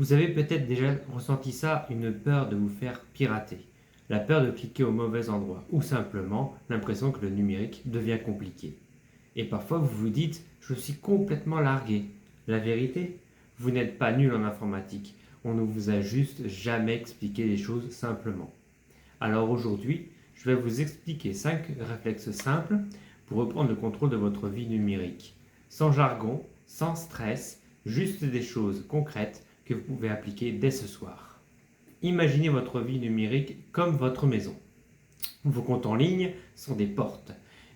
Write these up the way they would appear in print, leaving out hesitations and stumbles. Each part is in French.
Vous avez peut-être déjà ressenti ça, une peur de vous faire pirater, la peur de cliquer au mauvais endroit, ou simplement l'impression que le numérique devient compliqué. Et parfois vous vous dites, je suis complètement largué. La vérité, vous n'êtes pas nul en informatique, on ne vous a juste jamais expliqué les choses simplement. Alors aujourd'hui, je vais vous expliquer 5 réflexes simples pour reprendre le contrôle de votre vie numérique. Sans jargon, sans stress, juste des choses concrètes que vous pouvez appliquer dès ce soir. Imaginez votre vie numérique comme votre maison. Vos comptes en ligne sont des portes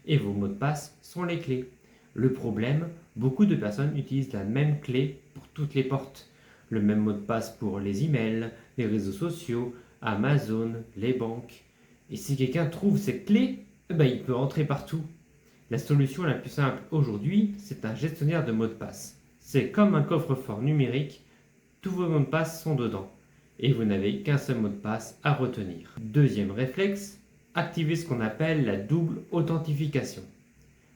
et vos mots de passe sont les clés. Le problème, beaucoup de personnes utilisent la même clé pour toutes les portes. Le même mot de passe pour les emails, les réseaux sociaux, Amazon, les banques. Et si quelqu'un trouve cette clé, il peut entrer partout. La solution la plus simple aujourd'hui, c'est un gestionnaire de mots de passe. C'est comme un coffre-fort numérique, tous vos mots de passe sont dedans. Et vous n'avez qu'un seul mot de passe à retenir. Deuxième réflexe, activez ce qu'on appelle la double authentification.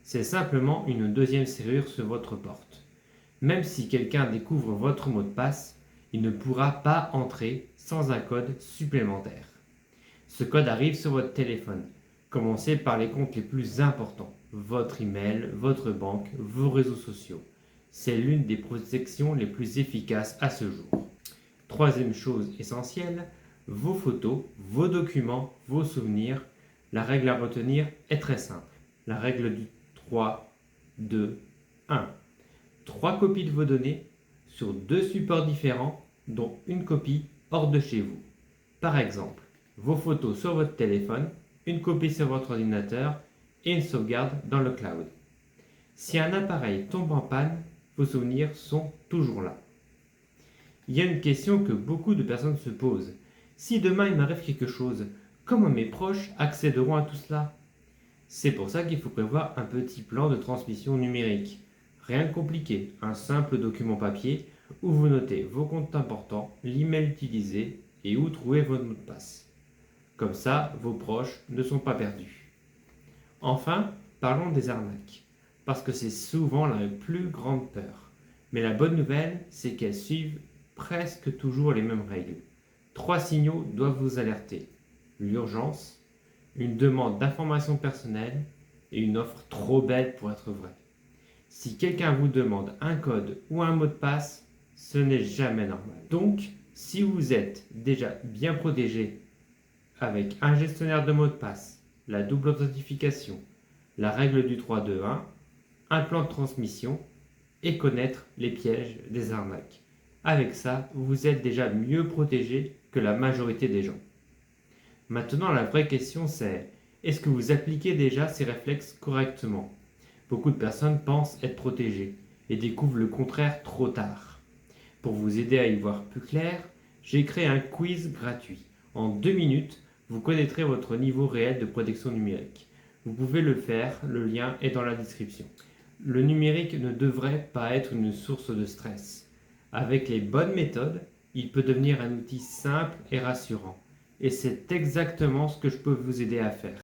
C'est simplement une deuxième serrure sur votre porte. Même si quelqu'un découvre votre mot de passe, il ne pourra pas entrer sans un code supplémentaire. Ce code arrive sur votre téléphone. Commencez par les comptes les plus importants, votre email, votre banque, vos réseaux sociaux. C'est l'une des protections les plus efficaces à ce jour. Troisième chose essentielle, vos photos, vos documents, vos souvenirs. La règle à retenir est très simple. La règle du 3, 2, 1. 3 copies de vos données sur 2 supports différents, dont une copie hors de chez vous. Par exemple, vos photos sur votre téléphone, une copie sur votre ordinateur et une sauvegarde dans le cloud. Si un appareil tombe en panne, vos souvenirs sont toujours là. Il y a une question que beaucoup de personnes se posent. Si demain il m'arrive quelque chose, comment mes proches accéderont à tout cela? C'est pour ça qu'il faut prévoir un petit plan de transmission numérique. Rien de compliqué, un simple document papier où vous notez vos comptes importants, l'email utilisé et où trouver votre mot de passe. Comme ça, vos proches ne sont pas perdus. Enfin, parlons des arnaques, parce que c'est souvent la plus grande peur. Mais la bonne nouvelle, c'est qu'elles suivent presque toujours les mêmes règles. 3 signaux doivent vous alerter. L'urgence, une demande d'informations personnelles et une offre trop belle pour être vraie. Si quelqu'un vous demande un code ou un mot de passe, ce n'est jamais normal. Donc, si vous êtes déjà bien protégé avec un gestionnaire de mots de passe, la double authentification, la règle du 3-2-1, un plan de transmission et connaître les pièges des arnaques. Avec ça, vous êtes déjà mieux protégé que la majorité des gens. Maintenant, la vraie question c'est, est-ce que vous appliquez déjà ces réflexes correctement? Beaucoup de personnes pensent être protégées et découvrent le contraire trop tard. Pour vous aider à y voir plus clair, j'ai créé un quiz gratuit. En 2 minutes, vous connaîtrez votre niveau réel de protection numérique. Vous pouvez le faire, le lien est dans la description. Le numérique ne devrait pas être une source de stress. Avec les bonnes méthodes, il peut devenir un outil simple et rassurant. Et c'est exactement ce que je peux vous aider à faire.